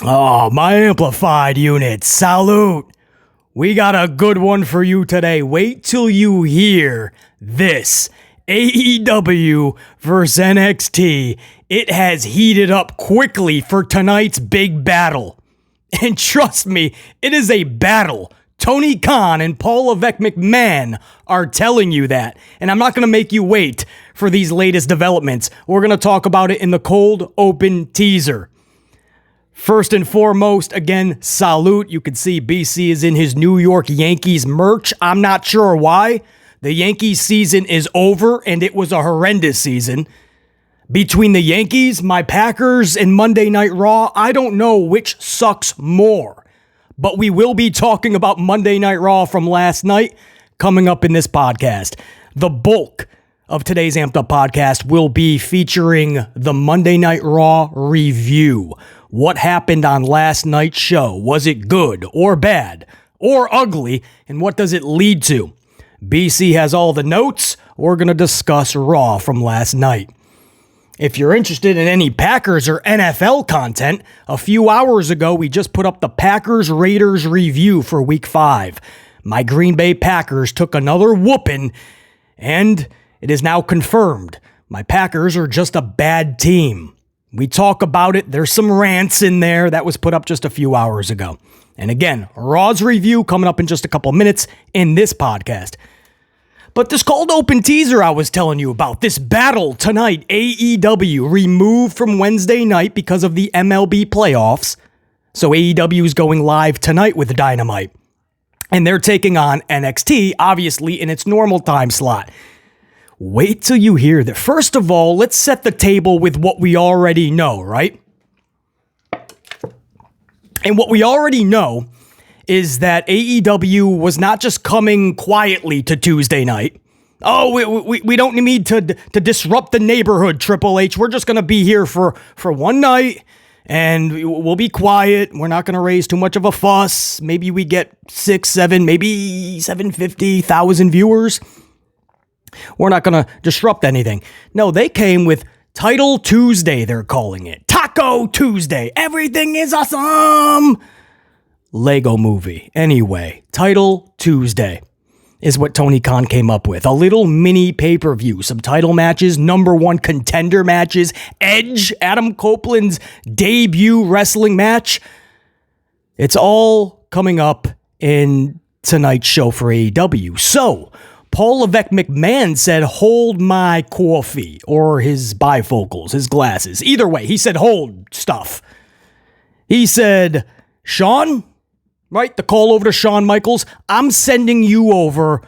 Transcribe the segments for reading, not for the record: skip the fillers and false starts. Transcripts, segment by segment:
Oh, my amplified unit, salute! We got a good one for you today. Wait till you hear this. AEW versus NXT. It has heated up quickly for tonight's big battle. And trust me, it is a battle. Tony Khan and Paul Levesque McMahon are telling you that. And I'm not going to make you wait for these latest developments. We're going to talk about it in the cold open teaser. First and foremost, again, salute. You can see BC is in his New York Yankees merch. I'm not sure why. The Yankees season is over, and it was a horrendous season. Between the Yankees, my Packers, and Monday Night Raw, I don't know which sucks more. But we will be talking about Monday Night Raw from last night coming up in this podcast. The bulk of today's Amped Up podcast will be featuring the Monday Night Raw review. What happened on last night's show? Was it good or bad or ugly? And what does it lead to? BC has all the notes. We're going to discuss Raw from last night. If you're interested in any Packers or NFL content, a few hours ago, we just put up the Packers-Raiders review for Week 5. My Green Bay Packers took another whooping, and it is now confirmed. My Packers are just a bad team. We talk about it. There's some rants in there that was put up just a few hours ago. And again, Raw's review coming up in just a couple minutes in this podcast. But this cold open teaser I was telling you about, this battle tonight, AEW removed from Wednesday night because of the MLB playoffs. So AEW is going live tonight with Dynamite. And they're taking on NXT, obviously in its normal time slot. Wait till you hear that. First of all, let's set the table with what we already know, right? And what we already know is that AEW was not just coming quietly to Tuesday night. Oh, we don't need to disrupt the neighborhood, Triple H. We're just going to be here for one night, and we'll be quiet. We're not going to raise too much of a fuss. Maybe we get 6, 7, maybe 750,000 viewers. We're not going to disrupt anything. No, they came with Title Tuesday, they're calling it. Taco Tuesday. Everything is awesome. Lego movie. Anyway, Title Tuesday is what Tony Khan came up with. A little mini pay-per-view, some title matches, number one contender matches, Edge, Adam Copeland's debut wrestling match. It's all coming up in tonight's show for AEW. So, Paul Levesque McMahon said, hold my coffee, or his bifocals, his glasses. Either way, he said, hold stuff. He said, Shawn, right? The call over to Shawn Michaels. I'm sending you over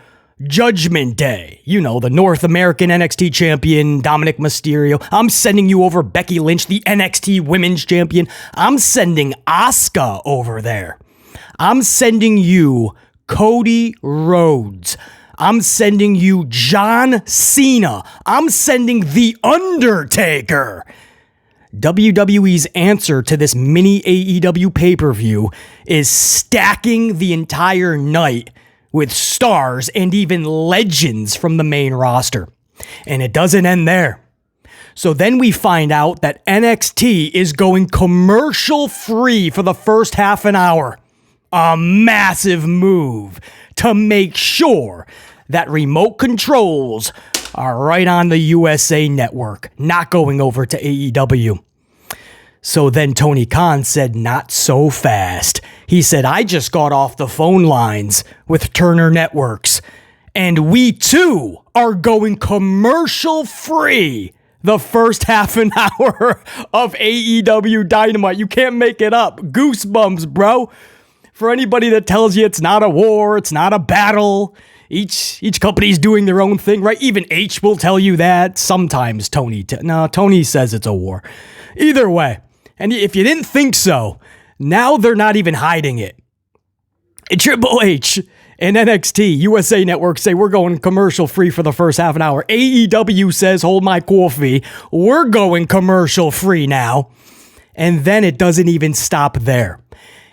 Judgment Day. You know, the North American NXT champion, Dominic Mysterio. I'm sending you over Becky Lynch, the NXT women's champion. I'm sending Asuka over there. I'm sending you Cody Rhodes. I'm sending you John Cena. I'm sending The Undertaker. WWE's answer to this mini AEW pay-per-view is stacking the entire night with stars and even legends from the main roster. And it doesn't end there. So then we find out that NXT is going commercial-free for the first half an hour. A massive move to make sure that remote controls are right on the USA Network, not going over to AEW. So then Tony Khan said, not so fast. He said, I just got off the phone lines with Turner Networks, and we too are going commercial free the first half an hour of AEW Dynamite. You can't make it up. Goosebumps, bro. For anybody that tells you it's not a war, it's not a battle, each company's doing their own thing, right? Even H will tell you that. Sometimes Tony says it's a war. Either way, and if you didn't think so, now they're not even hiding it. Triple H and NXT USA Network say we're going commercial free for the first half an hour. AEW says hold my coffee. We're going commercial free now. And then it doesn't even stop there.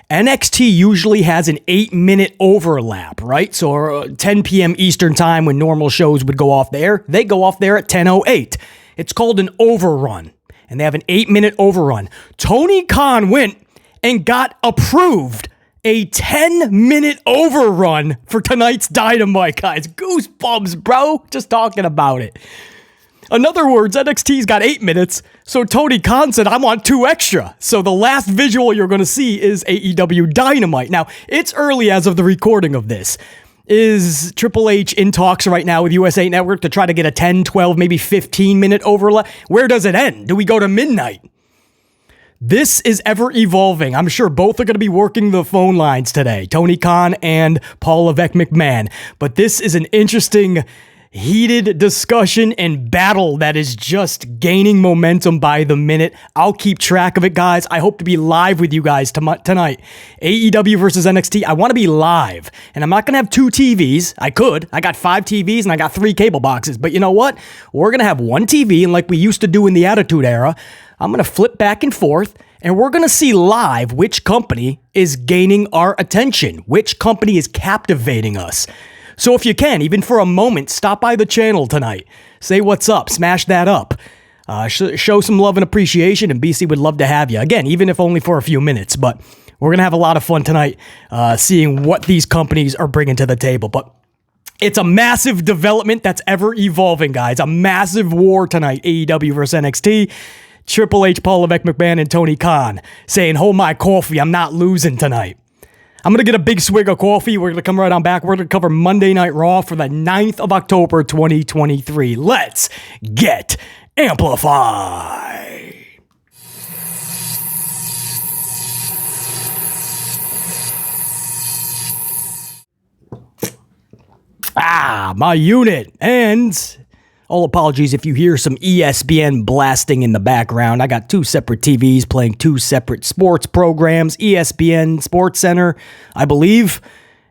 NXT usually has an 8-minute overlap, right? So 10 p.m. Eastern time when normal shows would go off there, they go off there at 10:08. It's called an overrun, and they have an 8-minute overrun. Tony Khan went and got approved a 10-minute overrun for tonight's Dynamite, guys. Goosebumps, bro. Just talking about it. In other words, NXT's got 8 minutes, so Tony Khan said, I want 2 extra. So the last visual you're going to see is AEW Dynamite. Now, it's early as of the recording of this. Is Triple H in talks right now with USA Network to try to get a 10, 12, maybe 15-minute overlap? Where does it end? Do we go to midnight? This is ever evolving. I'm sure both are going to be working the phone lines today, Tony Khan and Paul Levesque McMahon. But this is an interesting, heated discussion and battle that is just gaining momentum by the minute. I'll keep track of it, guys. I hope to be live with you guys tonight. AEW versus NXT. I want to be live. And I'm not going to have 2 TVs. I could. I got 5 TVs and I got 3 cable boxes. But you know what? We're going to have 1 TV, and like we used to do in the Attitude Era, I'm going to flip back and forth, and we're going to see live which company is gaining our attention, which company is captivating us. So if you can, even for a moment, stop by the channel tonight. Say what's up, smash that up. Show some love and appreciation, and BC would love to have you. Again, even if only for a few minutes, but we're going to have a lot of fun tonight seeing what these companies are bringing to the table. But it's a massive development that's ever evolving, guys. A massive war tonight, AEW versus NXT. Triple H, Paul Levesque McMahon, and Tony Khan saying, hold my coffee, I'm not losing tonight. I'm going to get a big swig of coffee. We're going to come right on back. We're going to cover Monday Night Raw for the 9th of October, 2023. Let's get amplified. My unit. And all apologies if you hear some ESPN blasting in the background. I got 2 separate TVs playing 2 separate sports programs. ESPN Sports Center, I believe,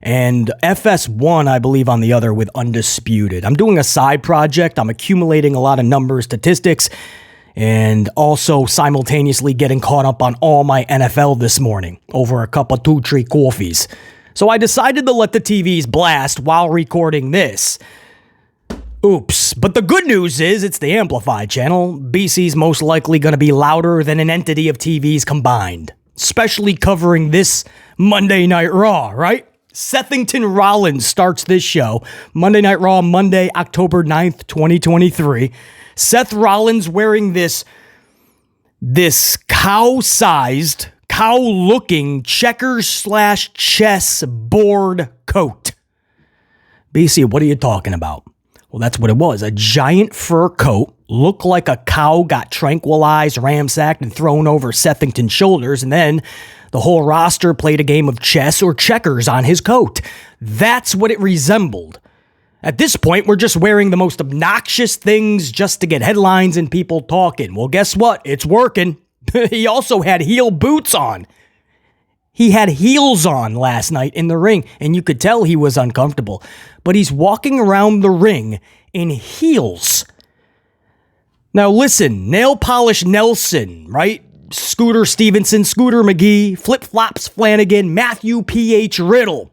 and FS1, I believe, on the other with Undisputed. I'm doing a side project. I'm accumulating a lot of numbers, statistics, and also simultaneously getting caught up on all my NFL this morning over a cup of 2-3 coffees. So I decided to let the TVs blast while recording this. Oops. But the good news is it's the Amplified channel. BC's most likely going to be louder than an entity of TVs combined. Especially covering this Monday Night Raw, right? Sethington Rollins starts this show. Monday Night Raw, Monday, October 9th, 2023. Seth Rollins wearing this cow-sized, cow-looking checkers/chess board coat. BC, what are you talking about? Well, that's what it was. A giant fur coat, looked like a cow got tranquilized, ransacked, and thrown over Sethington's shoulders, and then the whole roster played a game of chess or checkers on his coat. That's what it resembled. At this point, we're just wearing the most obnoxious things just to get headlines and people talking. Well, guess what? It's working. He also had heel boots on. He had heels on last night in the ring, and you could tell he was uncomfortable. But he's walking around the ring in heels. Now listen, Nail Polish Nelson, right? Scooter Stevenson, Scooter McGee, Flip Flops Flanagan, Matthew P.H. Riddle.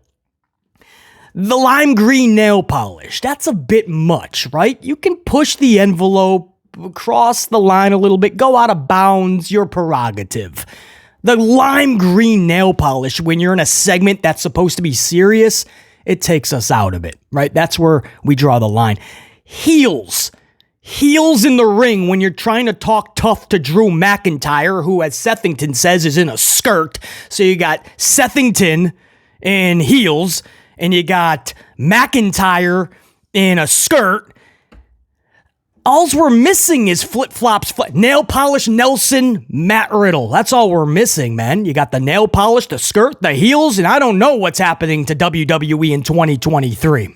The lime green nail polish, that's a bit much, right? You can push the envelope, cross the line a little bit, go out of bounds, your prerogative. The lime green nail polish, when you're in a segment that's supposed to be serious, it takes us out of it, right? That's where we draw the line. Heels. Heels in the ring when you're trying to talk tough to Drew McIntyre, who, as Sethington says, is in a skirt. So you got Sethington in heels, and you got McIntyre in a skirt. Alls we're missing is flip-flops, nail polish Nelson, Matt Riddle. That's all we're missing, man. You got the nail polish, the skirt, the heels, and I don't know what's happening to WWE in 2023.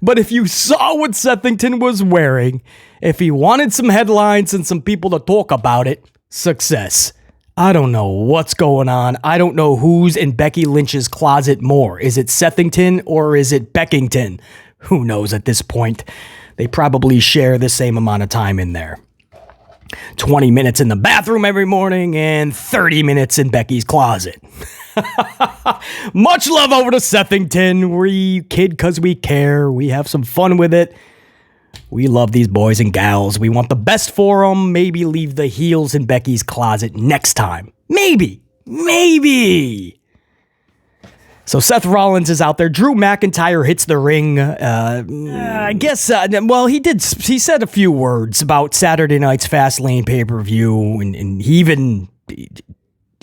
But if you saw what Sethington was wearing, if he wanted some headlines and some people to talk about it, success. I don't know what's going on. I don't know who's in Becky Lynch's closet more. Is it Sethington or is it Beckington? Who knows at this point? They probably share the same amount of time in there. 20 minutes in the bathroom every morning and 30 minutes in Becky's closet. Much love over to Sethington. We kid because we care. We have some fun with it. We love these boys and gals. We want the best for them. Maybe leave the heels in Becky's closet next time. Maybe. So Seth Rollins is out there. Drew McIntyre hits the ring. I guess, he said a few words about Saturday night's Fastlane pay-per-view, and he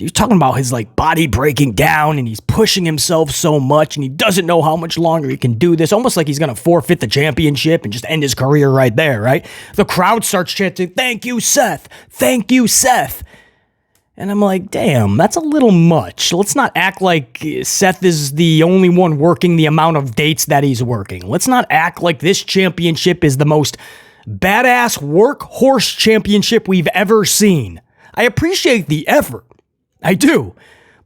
was talking about his body breaking down, and he's pushing himself so much, and he doesn't know how much longer he can do this, almost like he's going to forfeit the championship and just end his career right there, right? The crowd starts chanting, "Thank you, Seth! Thank you, Seth!" And I'm like, damn, that's a little much. Let's not act like Seth is the only one working the amount of dates that he's working. Let's not act like this championship is the most badass workhorse championship we've ever seen. I appreciate the effort. I do.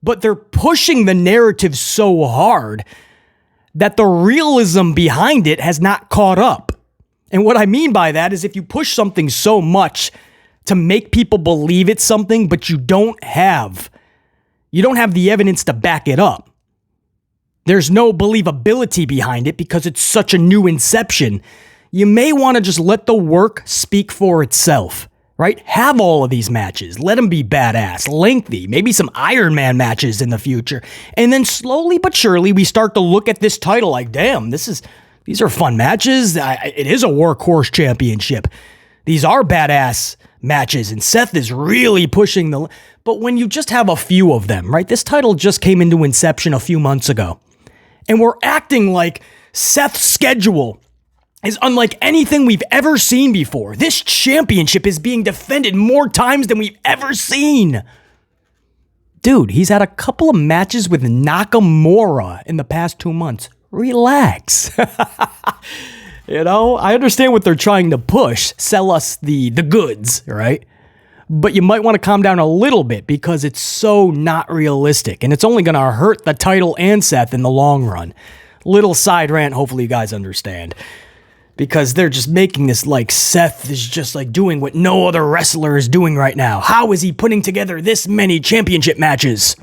But they're pushing the narrative so hard that the realism behind it has not caught up. And what I mean by that is if you push something so much to make people believe it's something, but you don't have the evidence to back it up. There's no believability behind it because it's such a new inception. You may want to just let the work speak for itself, right? Have all of these matches. Let them be badass, lengthy, maybe some Iron Man matches in the future. And then slowly but surely, we start to look at this title like, damn, these are fun matches. It is a workhorse championship. These are badass matches, and Seth is really pushing but when you just have a few of them, right? This title just came into Inception a few months ago, and we're acting like Seth's schedule is unlike anything we've ever seen before. This championship is being defended more times than we've ever seen. Dude, he's had a couple of matches with Nakamura in the past 2 months. Relax. I understand what they're trying to push, sell us the goods, right? But you might want to calm down a little bit because it's so not realistic, and it's only going to hurt the title and Seth in the long run. Little side rant, hopefully you guys understand. Because they're just making this like Seth is just doing what no other wrestler is doing right now. How is he putting together this many championship matches?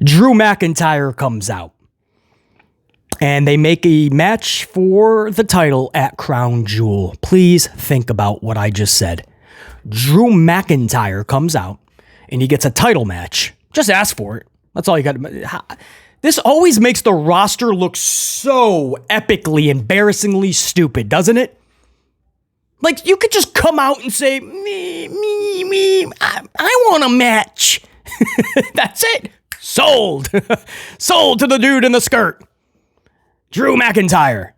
Drew McIntyre comes out. And they make a match for the title at Crown Jewel. Please think about what I just said. Drew McIntyre comes out and he gets a title match. Just ask for it. That's all you got to. This always makes the roster look so epically, embarrassingly stupid, doesn't it? You could just come out and say, I want a match. That's it. Sold. Sold to the dude in the skirt. Drew McIntyre.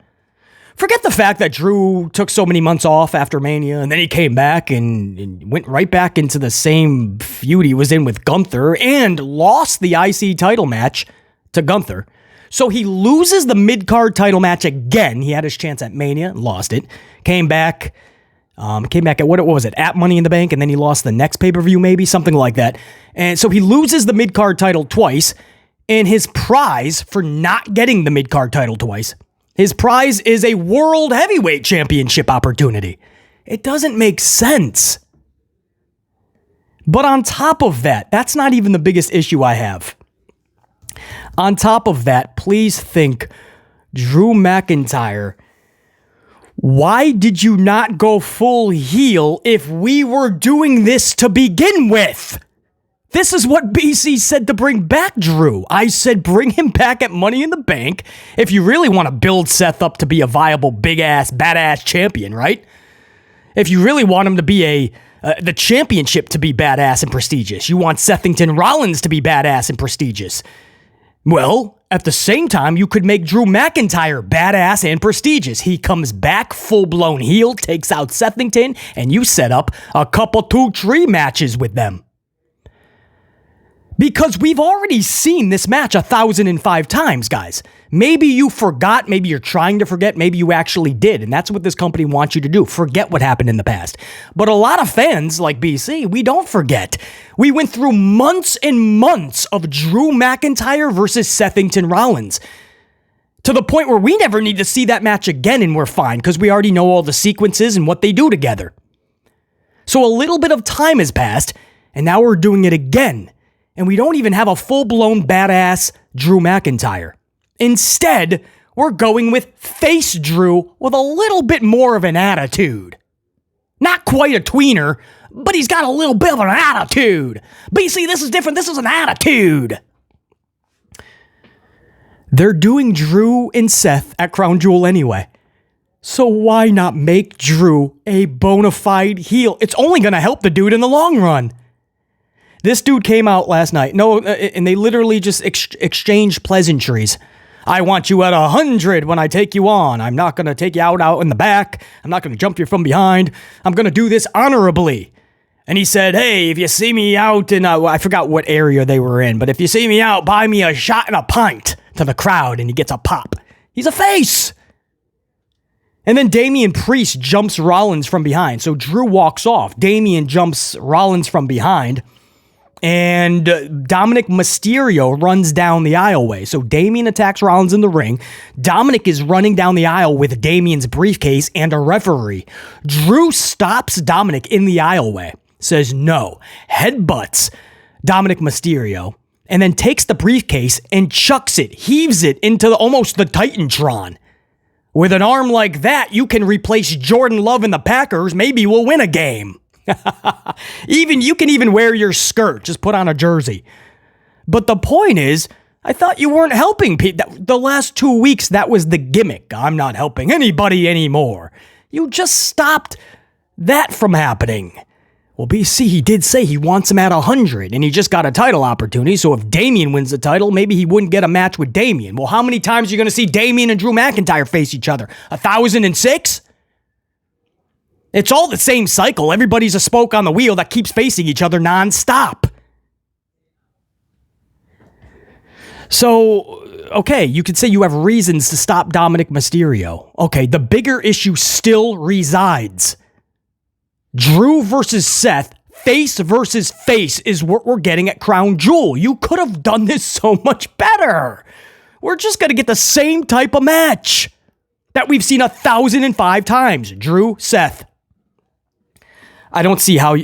Forget the fact that Drew took so many months off after Mania, and then he came back and went right back into the same feud he was in with Gunther and lost the IC title match to Gunther. So he loses the mid-card title match again. He had his chance at Mania and lost it. Came back at what was it? At Money in the Bank, and then he lost the next pay-per-view, maybe something like that. And so he loses the mid-card title twice. And his prize for not getting the mid-card title twice, his prize is a World Heavyweight Championship opportunity. It doesn't make sense. But on top of that, that's not even the biggest issue I have. On top of that, please think, Drew McIntyre, why did you not go full heel if we were doing this to begin with? This is what BC said to bring back Drew. I said bring him back at Money in the Bank if you really want to build Seth up to be a viable, big-ass, badass champion, right? If you really want him to be the championship to be badass and prestigious. You want Sethington Rollins to be badass and prestigious. Well, at the same time, you could make Drew McIntyre badass and prestigious. He comes back full-blown heel, takes out Sethington, and you set up a couple 2-3 matches with them. Because we've already seen this match 1,005 times, guys. Maybe you forgot, maybe you're trying to forget, maybe you actually did, and that's what this company wants you to do. Forget what happened in the past. But a lot of fans, like BC, we don't forget. We went through months and months of Drew McIntyre versus Sethington Rollins. To the point where we never need to see that match again and we're fine, because we already know all the sequences and what they do together. So a little bit of time has passed, and now we're doing it again. And we don't even have a full-blown badass Drew McIntyre. Instead, we're going with face Drew with a little bit more of an attitude. Not quite a tweener, but he's got a little bit of an attitude. BC, this is different. This is an attitude. They're doing Drew and Seth at Crown Jewel anyway. So why not make Drew a bona fide heel? It's only going to help the dude in the long run. This dude came out last night. No, and they literally just exchanged pleasantries. I want you at 100 when I take you on. I'm not going to take you out in the back. I'm not going to jump you from behind. I'm going to do this honorably. And he said, hey, if you see me out in, I forgot what area they were in, but if you see me out, buy me a shot and a pint to the crowd, and he gets a pop. He's a face. And then Damian Priest jumps Rollins from behind. So Drew walks off. Damian jumps Rollins from behind. And Dominic Mysterio runs down the aisleway. So Damian attacks Rollins in the ring. Dominic is running down the aisle with Damian's briefcase and a referee. Drew stops Dominic in the aisleway. Says no. Headbutts Dominic Mysterio. And then takes the briefcase and chucks it. Heaves it into almost the Titantron. With an arm like that, you can replace Jordan Love and the Packers. Maybe we'll win a game. You can even wear your skirt. Just put on a jersey. But the point is, I thought you weren't helping people. The last 2 weeks, that was the gimmick. I'm not helping anybody anymore. You just stopped that from happening. Well, BC, he did say he wants him at 100, and he just got a title opportunity, so if Damian wins the title, maybe he wouldn't get a match with Damian. Well, how many times are you going to see Damian and Drew McIntyre face each other? 1,006? It's all the same cycle. Everybody's a spoke on the wheel that keeps facing each other nonstop. So, okay, you could say you have reasons to stop Dominic Mysterio. Okay, the bigger issue still resides. Drew versus Seth, face versus face is what we're getting at Crown Jewel. You could have done this so much better. We're just going to get the same type of match that we've seen 1,005 times. Drew, Seth. I don't see how...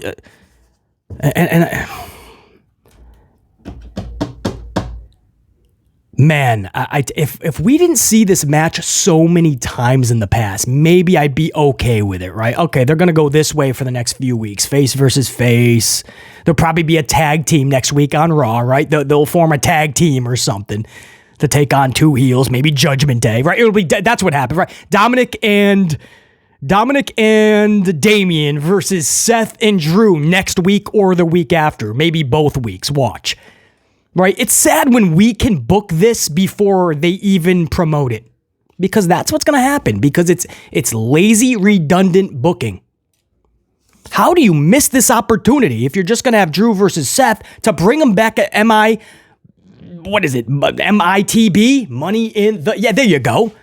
Man, if we didn't see this match so many times in the past, maybe I'd be okay with it, right? Okay, they're going to go this way for the next few weeks. Face versus face. There'll probably be a tag team next week on Raw, right? They'll form a tag team or something to take on two heels, maybe Judgment Day, right? That's what happened, right? Dominic and Damian versus Seth and Drew next week or the week after. Maybe both weeks. Watch. Right? It's sad when we can book this before they even promote it. Because that's what's going to happen. Because it's lazy, redundant booking. How do you miss this opportunity if you're just going to have Drew versus Seth to bring them back at MITB? Money in the... Yeah, there you go.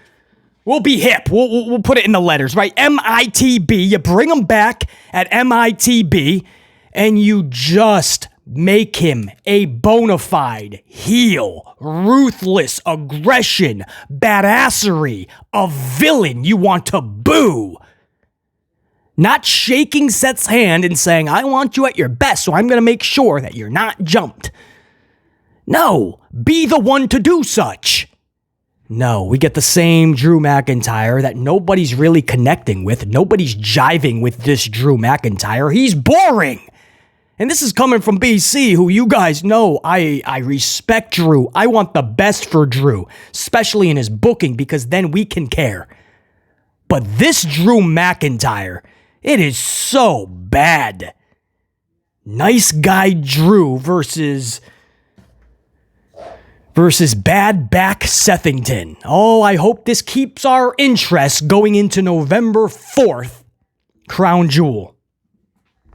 We'll be hip. We'll put it in the letters, right? MITB. You bring them back at MITB and you just... make him a bona fide heel, ruthless aggression, badassery, a villain you want to boo. Not shaking Seth's hand and saying, I want you at your best, so I'm going to make sure that you're not jumped. No, be the one to do such. No, we get the same Drew McIntyre that nobody's really connecting with. Nobody's jiving with this Drew McIntyre. He's boring. And this is coming from BC, who you guys know I respect Drew. I want the best for Drew, especially in his booking, because then we can care. But this Drew McIntyre, it is so bad. Nice guy Drew versus bad back Sethington. Oh, I hope this keeps our interest going into November 4th, Crown Jewel.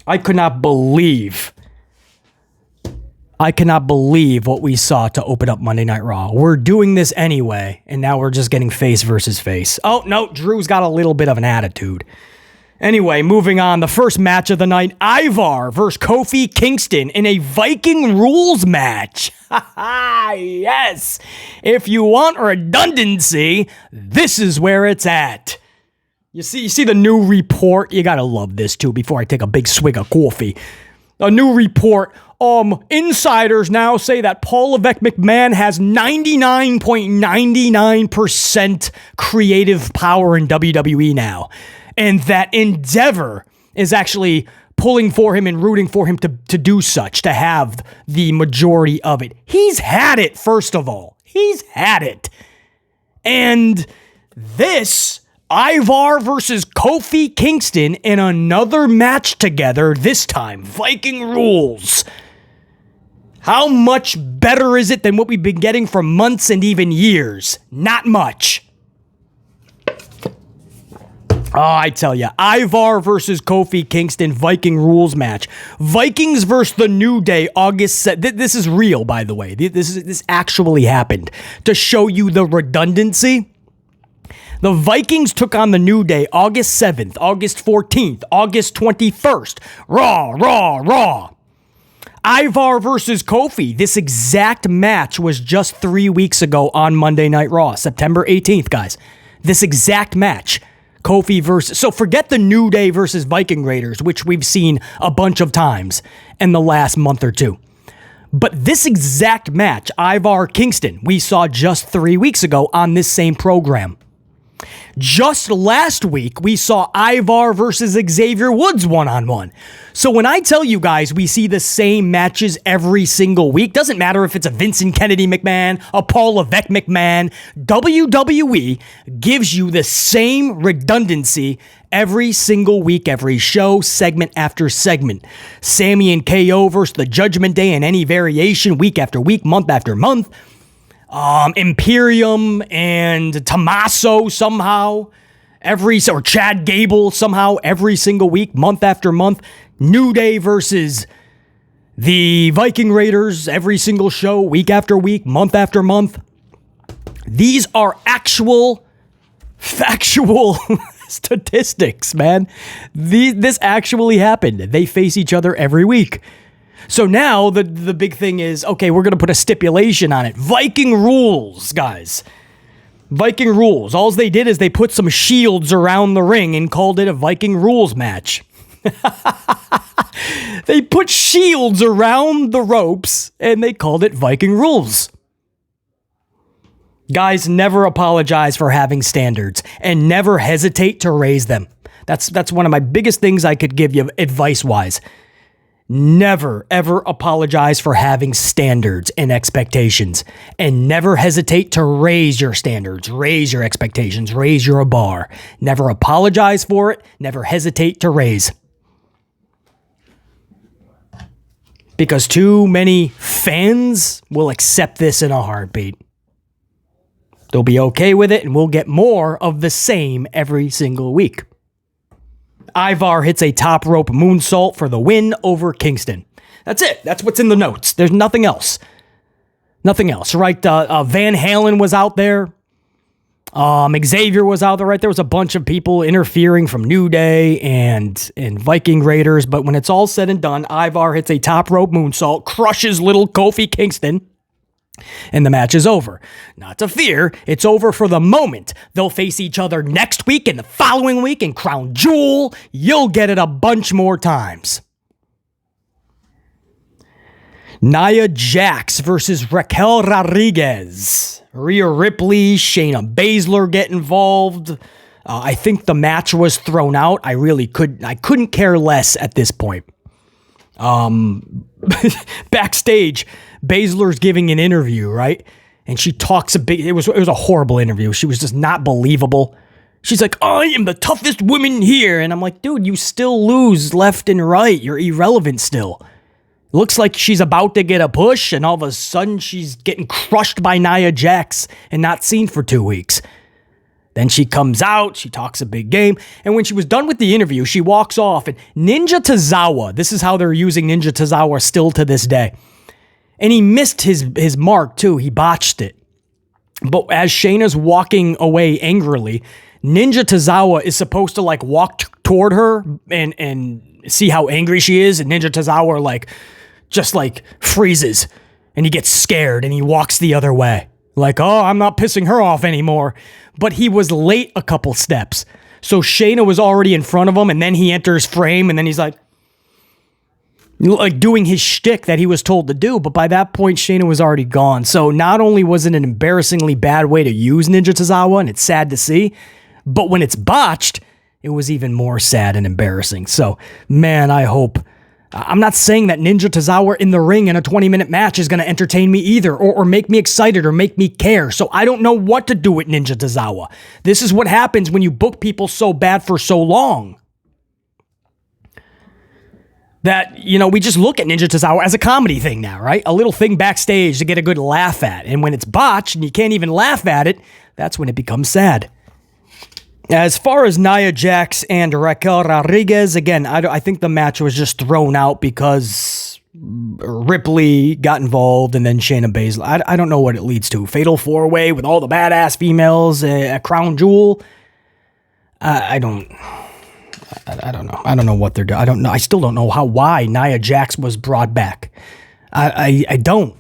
I cannot believe what we saw to open up Monday Night Raw. We're doing this anyway, and now we're just getting face versus face. Oh, no, Drew's got a little bit of an attitude. Anyway, moving on, the first match of the night, Ivar versus Kofi Kingston in a Viking rules match. Yes, if you want redundancy, this is where it's at. You see the new report? You gotta love this too before I take a big swig of coffee. A new report. Insiders now say that Paul Levesque McMahon has 99.99% creative power in WWE now. And that Endeavor is actually pulling for him and rooting for him to do such, to have the majority of it. He's had it, first of all. He's had it. And this, Ivar versus Kofi Kingston in another match together, this time, Viking rules. How much better is it than what we've been getting for months and even years? Not much. Oh, I tell you, Ivar versus Kofi Kingston Viking rules match. Vikings versus the New Day, August 7th. This is real, by the way. This actually happened. To show you the redundancy, the Vikings took on the New Day August 7th, August 14th, August 21st. Raw. Ivar versus Kofi. This exact match was just 3 weeks ago on Monday Night Raw, September 18th, guys. This exact match. Kofi versus... So forget the New Day versus Viking Raiders, which we've seen a bunch of times in the last month or two. But this exact match, Ivar Kingston, we saw just 3 weeks ago on this same program. Just last week, we saw Ivar versus Xavier Woods one-on-one. So when I tell you guys we see the same matches every single week, doesn't matter if it's a Vincent Kennedy McMahon, a Paul Levesque McMahon, WWE gives you the same redundancy every single week, every show, segment after segment. Sami and KO versus the Judgment Day in any variation, week after week, month after month. Imperium and Tommaso somehow or Chad Gable somehow every single week, month after month. New Day versus the Viking Raiders every single show, week after week, month after month. These are actual, factual statistics, man. This actually happened. They face each other every week. So now the big thing is, okay, we're going to put a stipulation on it. Viking rules, guys. Viking rules. All they did is they put some shields around the ring and called it a Viking rules match. They put shields around the ropes and they called it Viking rules. Guys, never apologize for having standards and never hesitate to raise them. That's one of my biggest things I could give you advice-wise. Never, ever apologize for having standards and expectations, and never hesitate to raise your standards, raise your expectations, raise your bar. Never apologize for it. Never hesitate to raise. Because too many fans will accept this in a heartbeat. They'll be okay with it, and we'll get more of the same every single week. Ivar hits a top rope moonsault for the win over Kingston. That's it. That's what's in the notes. There's nothing else. Nothing else, right? Van Halen was out there. Xavier was out there, right? There was a bunch of people interfering from New Day and Viking Raiders. But when it's all said and done, Ivar hits a top rope moonsault, crushes little Kofi Kingston, and the match is over. Not to fear, it's over for the moment. They'll face each other next week and the following week in Crown Jewel. You'll get it a bunch more times. Nia Jax versus Raquel Rodriguez. Rhea Ripley, Shayna Baszler get involved. I think the match was thrown out. I couldn't care less at this point. Backstage, Baszler's giving an interview, right? And she talks it was a horrible interview. She was just not believable. She's like, I am the toughest woman here. And I'm like, dude, you still lose left and right. You're irrelevant still. Looks like she's about to get a push, and all of a sudden she's getting crushed by Nia Jax and not seen for 2 weeks. Then she comes out, she talks a big game, and when she was done with the interview, she walks off, and Ninja Tozawa, this is how they're using Ninja Tozawa still to this day. And he missed his mark too, he botched it. But as Shayna's walking away angrily, Ninja Tozawa is supposed to walk toward her and see how angry she is, and Ninja Tozawa just freezes, and he gets scared, and he walks the other way. I'm not pissing her off anymore. But he was late a couple steps. So Shayna was already in front of him, and then he enters frame, and then he's doing his shtick that he was told to do. But by that point, Shayna was already gone. So not only was it an embarrassingly bad way to use Ninja Tozawa, and it's sad to see, but when it's botched, it was even more sad and embarrassing. So, man, I'm not saying that Ninja Tozawa in the ring in a 20-minute match is going to entertain me either, or make me excited, or make me care. So I don't know what to do with Ninja Tozawa. This is what happens when you book people so bad for so long. That, we just look at Ninja Tozawa as a comedy thing now, right? A little thing backstage to get a good laugh at. And when it's botched and you can't even laugh at it, that's when it becomes sad. As far as Nia Jax and Raquel Rodriguez, again, I think the match was just thrown out because Ripley got involved and then Shayna Baszler. I don't know what it leads to. Fatal 4-way with all the badass females at Crown Jewel. I don't know. I don't know what they're doing. I don't know. I still don't know why Nia Jax was brought back. I don't.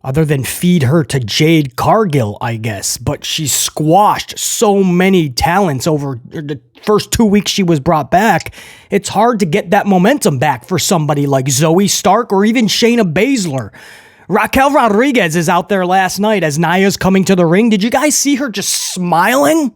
Other than feed her to Jade Cargill, I guess. But she squashed so many talents over the first 2 weeks she was brought back. It's hard to get that momentum back for somebody like Zoe Stark or even Shayna Baszler. Raquel Rodriguez is out there last night as Nia's coming to the ring. Did you guys see her just smiling?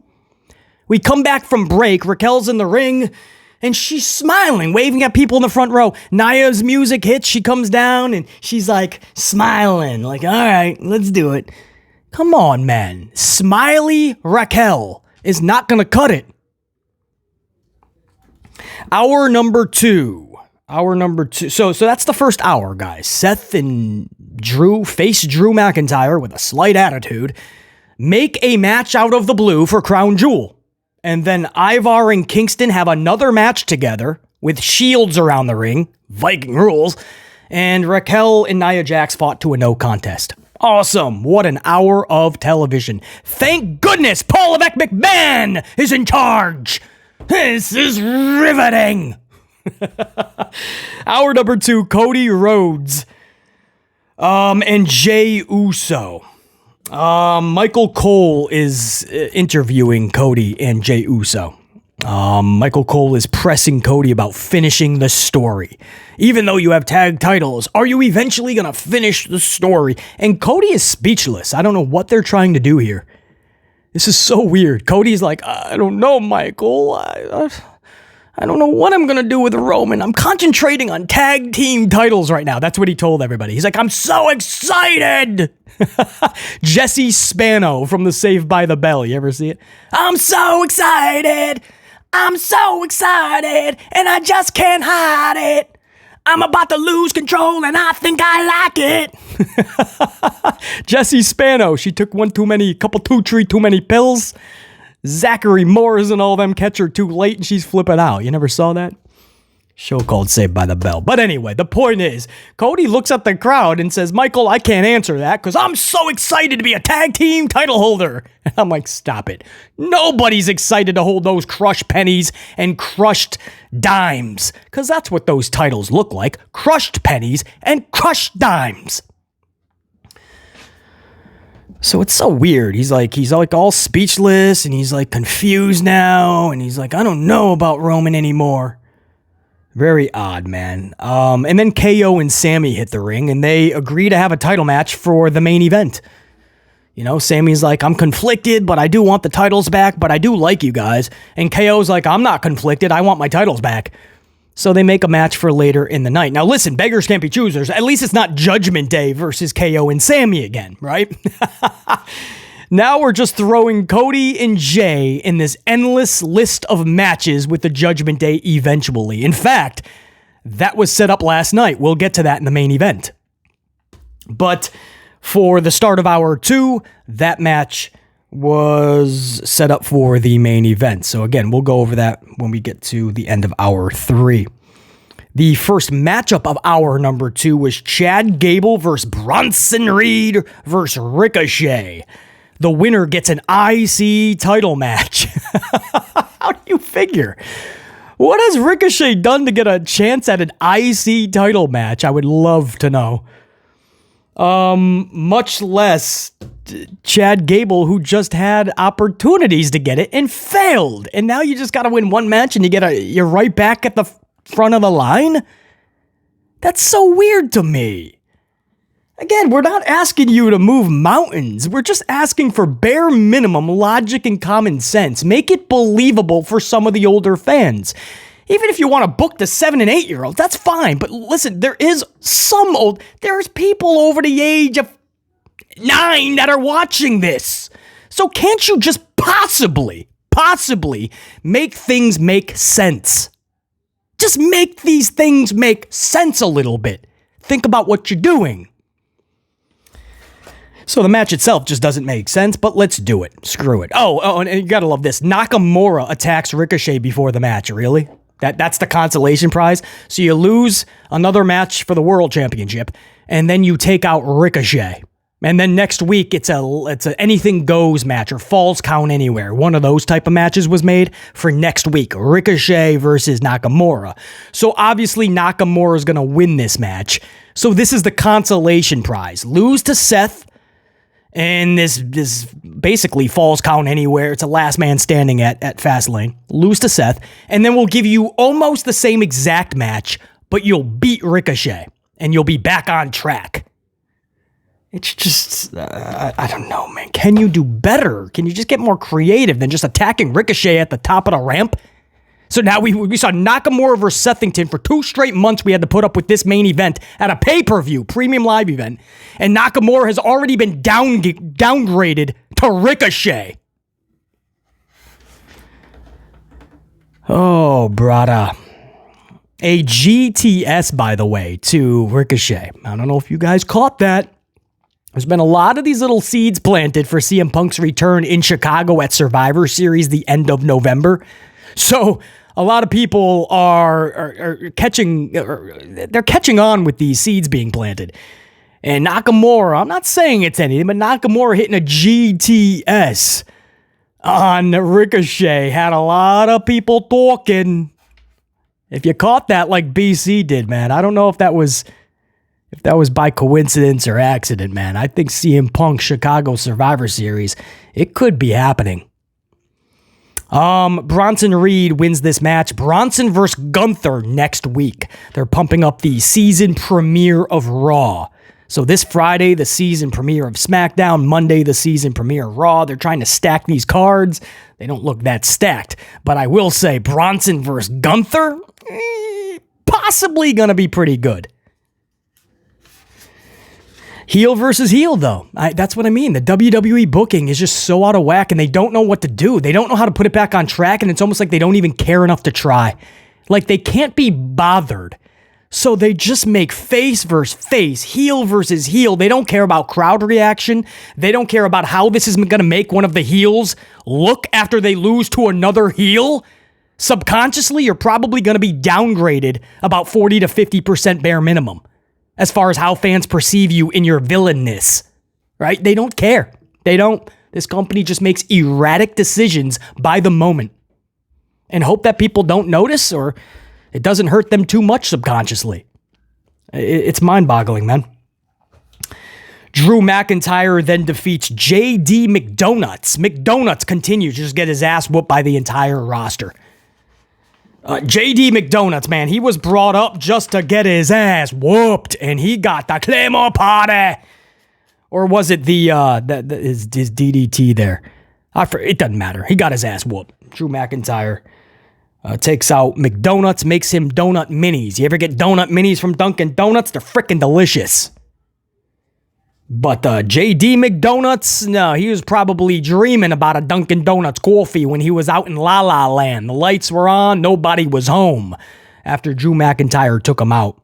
We come back from break. Raquel's in the ring. And she's smiling, waving at people in the front row. Nia's music hits. She comes down and she's like smiling. Like, all right, let's do it. Come on, man. Smiley Raquel is not going to cut it. Hour number two. So that's the first hour, guys. Seth and Drew face Drew McIntyre with a slight attitude. Make a match out of the blue for Crown Jewel. And then Ivar and Kingston have another match together with shields around the ring. Viking rules. And Raquel and Nia Jax fought to a no contest. Awesome. What an hour of television. Thank goodness Paul Levesque McMahon is in charge. This is riveting. Hour number 2, Cody Rhodes and Jey Uso. Michael Cole is interviewing Cody and Jey Uso. Michael Cole is pressing Cody about finishing the story. Even though you have tag titles, are you eventually going to finish the story? And Cody is speechless. I don't know what they're trying to do here. This is so weird. Cody's like, I don't know, Michael. I don't know what I'm going to do with Roman. I'm concentrating on tag team titles right now. That's what he told everybody. He's like, I'm so excited. Jesse Spano from the Saved by the Bell. You ever see it? I'm so excited. I'm so excited. And I just can't hide it. I'm about to lose control and I think I like it. Jesse Spano. She took too many pills. Zachary Morris and all them catch her too late and she's flipping out. You never saw that? Show called Saved by the Bell. But anyway, the point is, Cody looks at the crowd and says, Michael, I can't answer that because I'm so excited to be a tag team title holder. And I'm like, stop it. Nobody's excited to hold those crushed pennies and crushed dimes because that's what those titles look like. Crushed pennies and crushed dimes. So it's so weird. He's like all speechless and he's like confused now. And he's like, I don't know about Roman anymore. Very odd, man. And then KO and Sami hit the ring and they agree to have a title match for the main event. You know, Sami's like, I'm conflicted, but I do want the titles back, but I do like you guys. And KO's like, I'm not conflicted. I want my titles back. So they make a match for later in the night. Now listen, beggars can't be choosers. At least it's not Judgment Day versus KO and Sami again, right? Now we're just throwing Cody and Jay in this endless list of matches with the Judgment Day eventually. In fact, that was set up last night. We'll get to that in the main event. But for the start of hour 2, that match was set up for the main event. So again, we'll go over that when we get to the end of hour 3. The first matchup of hour number 2 was Chad Gable versus Bronson Reed versus Ricochet. The winner gets an IC title match. How do you figure? What has Ricochet done to get a chance at an IC title match? I would love to know. Much less Chad Gable, who just had opportunities to get it and failed. And now you just got to win one match and you're right back at the front of the line? That's so weird to me. Again, we're not asking you to move mountains. We're just asking for bare minimum logic and common sense. Make it believable for some of the older fans. Even if you want to book the 7 and 8-year-olds, that's fine. But listen, there's people over the age of 9 that are watching this. So can't you just possibly make things make sense? Just make these things make sense a little bit. Think about what you're doing. So the match itself just doesn't make sense, but let's do it. Screw it. Oh, and you gotta love this. Nakamura attacks Ricochet before the match. Really? That's the consolation prize? So you lose another match for the World Championship, and then you take out Ricochet. And then next week, it's a anything goes match or falls count anywhere. One of those type of matches was made for next week. Ricochet versus Nakamura. So obviously Nakamura is going to win this match. So this is the consolation prize. Lose to Seth. And this basically falls count anywhere. It's a last man standing at Fastlane. Lose to Seth. And then we'll give you almost the same exact match, but you'll beat Ricochet. And you'll be back on track. It's just, I don't know, man. Can you do better? Can you just get more creative than just attacking Ricochet at the top of the ramp? So now we saw Nakamura versus Sethington for 2 straight months. We had to put up with this main event at a pay-per-view, premium live event. And Nakamura has already been downgraded to Ricochet. Oh, brother. A GTS, by the way, to Ricochet. I don't know if you guys caught that. There's been a lot of these little seeds planted for CM Punk's return in Chicago at Survivor Series the end of November. So a lot of people are catching on with these seeds being planted. And Nakamura, I'm not saying it's anything, but Nakamura hitting a GTS on Ricochet had a lot of people talking. If you caught that like BC did, man, I don't know if that was by coincidence or accident, man. I think CM Punk Chicago Survivor Series, it could be happening. Bronson Reed wins this match. Bronson versus Gunther next week. They're pumping up the season premiere of Raw. So this Friday, the season premiere of SmackDown. Monday, the season premiere of Raw. They're trying to stack these cards. They don't look that stacked. But I will say, Bronson versus Gunther, possibly going to be pretty good. Heel versus heel, though. That's what I mean. The WWE booking is just so out of whack, and they don't know what to do. They don't know how to put it back on track, and it's almost like they don't even care enough to try. Like, they can't be bothered. So they just make face versus face, heel versus heel. They don't care about crowd reaction. They don't care about how this is going to make one of the heels look after they lose to another heel. Subconsciously, you're probably going to be downgraded about 40 to 50% bare minimum, as far as how fans perceive you in your villainness, right? They don't care. They don't. This company just makes erratic decisions by the moment and hope that people don't notice or it doesn't hurt them too much subconsciously. It's mind-boggling, man. Drew McIntyre then defeats J.D. McDonuts. McDonuts continues to just get his ass whooped by the entire roster. J.D. McDonuts, man, he was brought up just to get his ass whooped, and he got the Claymore Party. Or was it his DDT there? It doesn't matter. He got his ass whooped. Drew McIntyre takes out McDonuts, makes him donut minis. You ever get donut minis from Dunkin' Donuts? They're freaking delicious. But J.D. McDonuts, no, he was probably dreaming about a Dunkin' Donuts coffee when he was out in La La Land. The lights were on, nobody was home after Drew McIntyre took him out.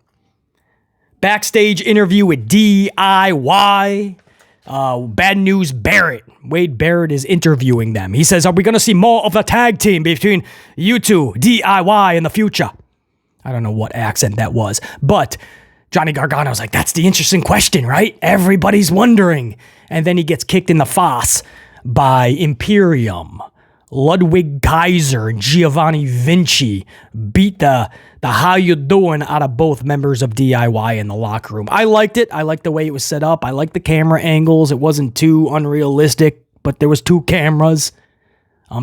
Backstage interview with DIY. Bad news, Barrett. Wade Barrett is interviewing them. He says, are we going to see more of the tag team between you two, DIY, in the future? I don't know what accent that was, but Johnny Gargano's like, that's the interesting question, right? Everybody's wondering. And then he gets kicked in the face by Imperium. Ludwig Kaiser and Giovanni Vinci beat the how you doing out of both members of DIY in the locker room. I liked it. I liked the way it was set up. I liked the camera angles. It wasn't too unrealistic, but there was 2 cameras.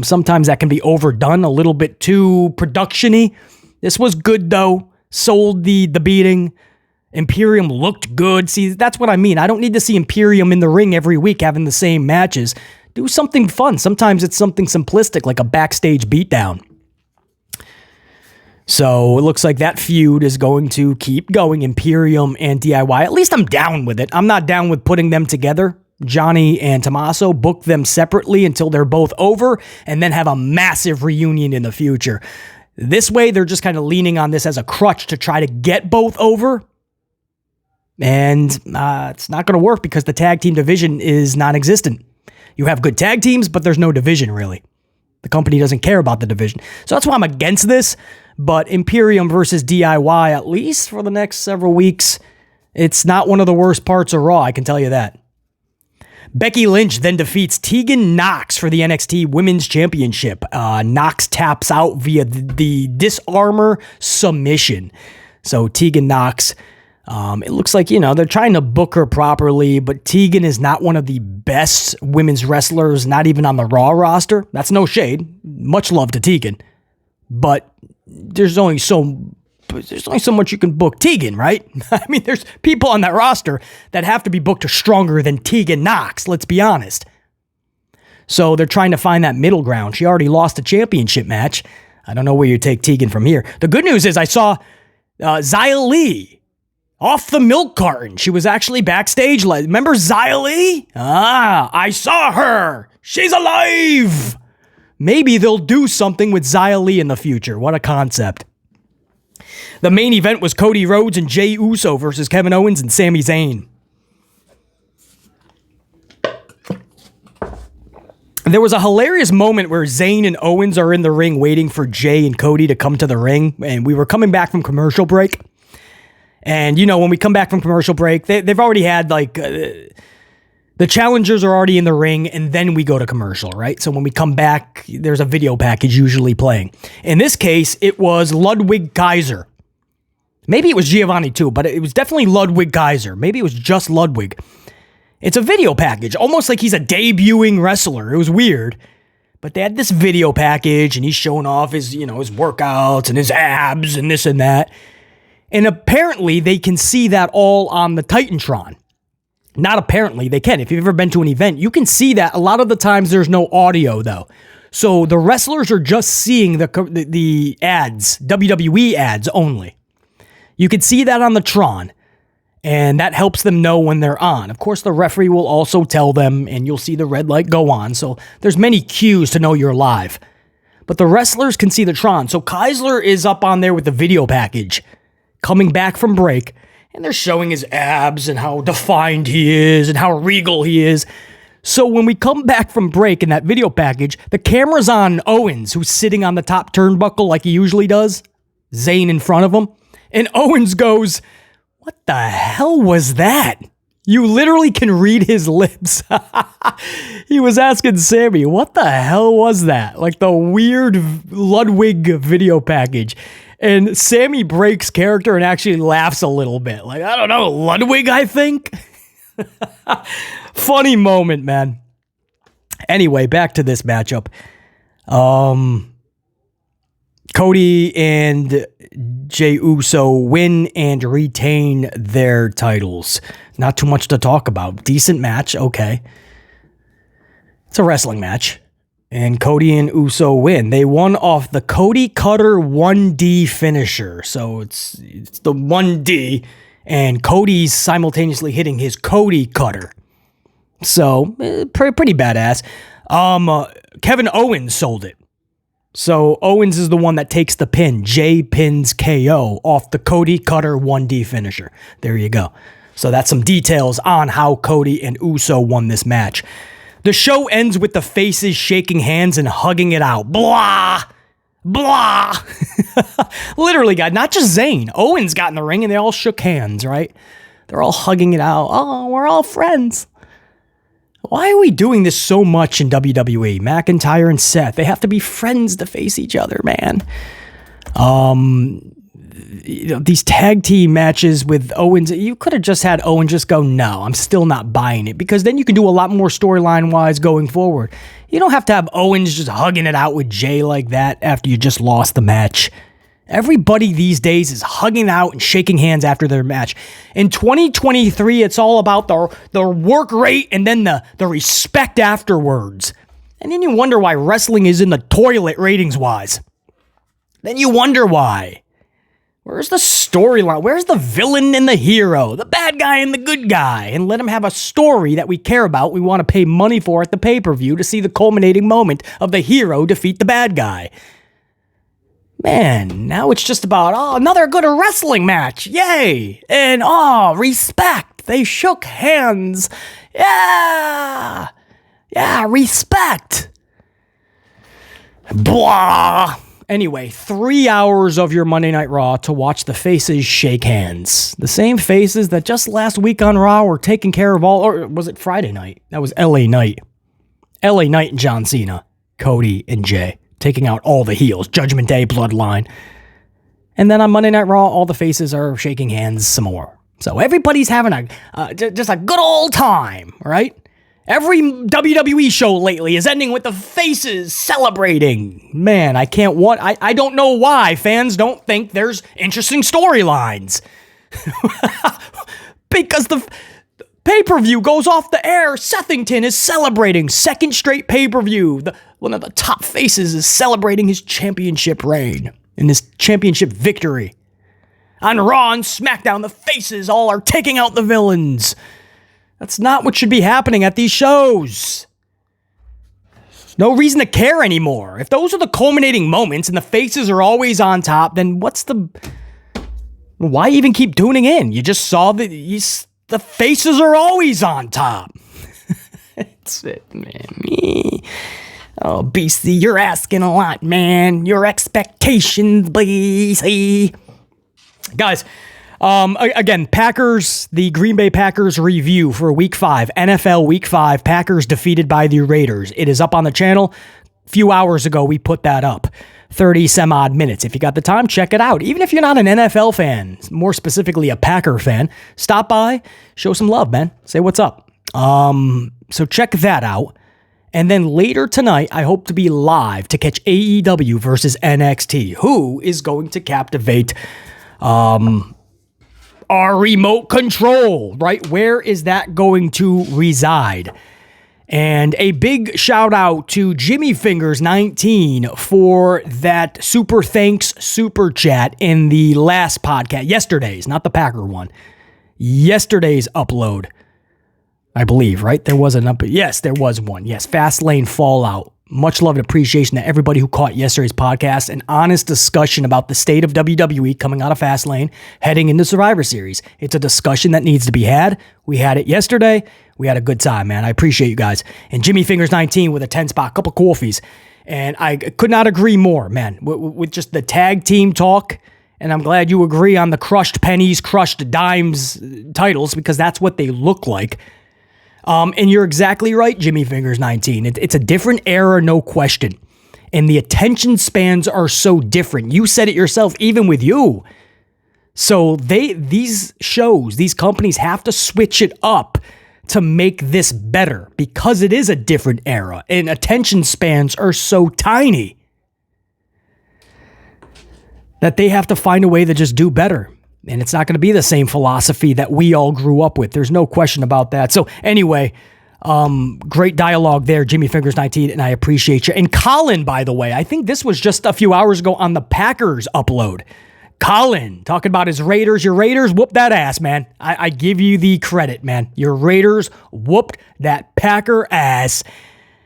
Sometimes that can be overdone, a little bit too production-y. This was good, though. Sold the beating. Imperium looked good. See, that's what I mean. I don't need to see Imperium in the ring every week having the same matches. Do something fun. Sometimes it's something simplistic like a backstage beatdown. So it looks like that feud is going to keep going, Imperium and DIY. At least I'm down with it. I'm not down with putting them together. Johnny and Tommaso, book them separately until they're both over and then have a massive reunion in the future. This way, they're just kind of leaning on this as a crutch to try to get both over. And it's not going to work because the tag team division is non-existent. You have good tag teams, but there's no division, really. The company doesn't care about the division. So that's why I'm against this. But Imperium versus DIY, at least for the next several weeks, it's not one of the worst parts of Raw, I can tell you that. Becky Lynch then defeats Tegan Nox for the NXT Women's Championship. Nox taps out via the disarmor submission. So Tegan Nox, it looks like, they're trying to book her properly, but Tegan is not one of the best women's wrestlers, not even on the Raw roster. That's no shade. Much love to Tegan. But there's only so much you can book Tegan, right? I mean, there's people on that roster that have to be booked stronger than Tegan Nox, let's be honest. So they're trying to find that middle ground. She already lost a championship match. I don't know where you take Tegan from here. The good news is I saw Xia Li off the milk carton. She was actually backstage. Remember Xia Li? I saw her. She's alive. Maybe they'll do something with Xia Li in the future. What a concept. The main event was Cody Rhodes and Jey Uso versus Kevin Owens and Sami Zayn. There was a hilarious moment where Zayn and Owens are in the ring waiting for Jey and Cody to come to the ring, and we were coming back from commercial break. And, when we come back from commercial break, they've already had, the challengers are already in the ring, and then we go to commercial, right? So when we come back, there's a video package usually playing. In this case, it was Ludwig Kaiser. Maybe it was Giovanni too, but it was definitely Ludwig Kaiser. Maybe it was just Ludwig. It's a video package, almost like he's a debuting wrestler. It was weird. But they had this video package, and he's showing off his, his workouts and his abs and this and that. And apparently, they can see that all on the Titantron. Not apparently, they can. If you've ever been to an event, you can see that. A lot of the times there's no audio, though. So the wrestlers are just seeing the ads, WWE ads only. You can see that on the Tron, and that helps them know when they're on. Of course, the referee will also tell them, and you'll see the red light go on. So there's many cues to know you're live. But the wrestlers can see the Tron. So Kaiser is up on there with the video package, coming back from break. And they're showing his abs and how defined he is and how regal he is. So when we come back from break in that video package, the camera's on Owens, who's sitting on the top turnbuckle like he usually does. Zayn in front of him. And Owens goes, "What the hell was that?" You literally can read his lips. He was asking Sami, "What the hell was that?" Like the weird Ludwig video package. And Sami breaks character and actually laughs a little bit. Like, I don't know, Ludwig, I think? Funny moment, man. Anyway, back to this matchup. Cody and Jey Uso win and retain their titles. Not too much to talk about. Decent match, okay. It's a wrestling match. And Cody and Uso win. They won off the Cody Cutter 1D finisher. So it's the 1D, and Cody's simultaneously hitting his Cody Cutter. So pretty badass. Kevin Owens sold it. So Owens is the one that takes the pin. Jey pins KO off the Cody Cutter 1D finisher. There you go. So that's some details on how Cody and Uso won this match. The show ends with the faces shaking hands and hugging it out. Blah! Blah! Literally, guys, not just Zayn. Owens got in the ring and they all shook hands, right? They're all hugging it out. Oh, we're all friends. Why are we doing this so much in WWE? McIntyre and Seth, they have to be friends to face each other, man. These tag team matches with Owens, you could have just had Owens just go, "No, I'm still not buying it," because then you can do a lot more storyline-wise going forward. You don't have to have Owens just hugging it out with Jey like that after you just lost the match. Everybody these days is hugging out and shaking hands after their match. In 2023, it's all about the work rate and then the respect afterwards. And then you wonder why wrestling is in the toilet ratings-wise. Then you wonder why. Where's the storyline? Where's the villain and the hero? The bad guy and the good guy? And let him have a story that we care about, we want to pay money for at the pay-per-view to see the culminating moment of the hero defeat the bad guy. Man, now it's just about, another good wrestling match. Yay. And, respect. They shook hands. Yeah. Yeah, respect. Blah. Anyway, 3 hours of your Monday Night Raw to watch the faces shake hands. The same faces that just last week on Raw were taking care of all, or was it Friday night? That was LA Knight. LA Knight and John Cena, Cody and Jay, taking out all the heels, Judgment Day, Bloodline. And then on Monday Night Raw, all the faces are shaking hands some more. So everybody's having just a good old time, right? Every WWE show lately is ending with the faces celebrating. Man, I don't know why fans don't think there's interesting storylines. Because the pay-per-view goes off the air. Sethington is celebrating second straight pay-per-view. One of the top faces is celebrating his championship reign and his championship victory. On Raw and SmackDown, the faces all are taking out the villains. That's not what should be happening at these shows. No reason to care anymore. If those are the culminating moments and the faces are always on top, then why even keep tuning in? You just saw the faces are always on top. That's it, man. Oh, BC, you're asking a lot, man. Your expectations, BC. Guys, again, Packers, the Green Bay Packers review for Week 5, NFL Week 5, Packers defeated by the Raiders. It is up on the channel. A few hours ago, we put that up. 30 some odd minutes. If you got the time, check it out. Even if you're not an NFL fan, more specifically a Packer fan, stop by, show some love, man. Say what's up. So check that out. And then later tonight, I hope to be live to catch AEW versus NXT. Who is going to captivate our remote control, right? Where is that going to reside? And a big shout out to Jimmy Fingers 19 for that super thanks super chat in the last podcast, yesterday's, not the Packer one, yesterday's upload, I believe, right? There was yes, there was one. Yes, Fastlane Fallout. Much love and appreciation to everybody who caught yesterday's podcast. An honest discussion about the state of WWE coming out of Fastlane, heading into Survivor Series. It's a discussion that needs to be had. We had it yesterday. We had a good time, man. I appreciate you guys. And Jimmy Fingers 19 with a 10-spot, couple coffees. And I could not agree more, man, with just the tag team talk. And I'm glad you agree on the crushed pennies, crushed dimes titles, because that's what they look like. And you're exactly right, Jimmy Fingers 19. It's a different era, no question. And the attention spans are so different. You said it yourself, even with you. So these shows, these companies have to switch it up to make this better because it is a different era and attention spans are so tiny that they have to find a way to just do better. And it's not going to be the same philosophy that we all grew up with. There's no question about that. So anyway, great dialogue there, Jimmy Fingers 19, and I appreciate you. And Colin, by the way, I think this was just a few hours ago on the Packers upload. Colin, talking about his Raiders. Your Raiders whooped that ass, man. I give you the credit, man. Your Raiders whooped that Packer ass.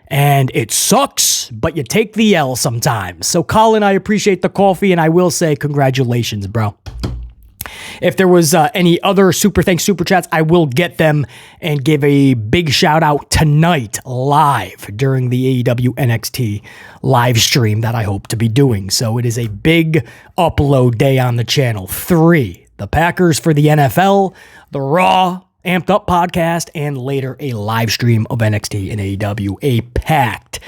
And it sucks, but you take the L sometimes. So Colin, I appreciate the coffee, and I will say congratulations, bro. If there was any other super thanks super chats, I will get them and give a big shout out tonight live during the AEW NXT live stream that I hope to be doing. So it is a big upload day on the channel. 3, the Packers for the NFL, the Raw Amped Up podcast, and later a live stream of NXT and AEW. A packed,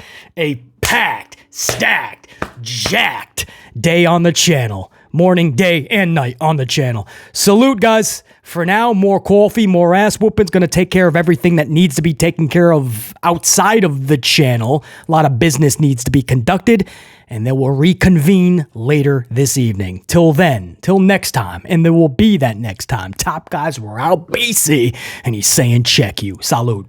stacked, jacked day on the channel. morning, day, and night on the channel. Salute, guys. For now, more coffee, more ass whoopings. Going to take care of everything that needs to be taken care of outside of the channel. A lot of business needs to be conducted, and then we'll reconvene later this evening. Till then, till next time, and there will be that next time. Top guys, we're out, BC, and he's saying check you. Salute.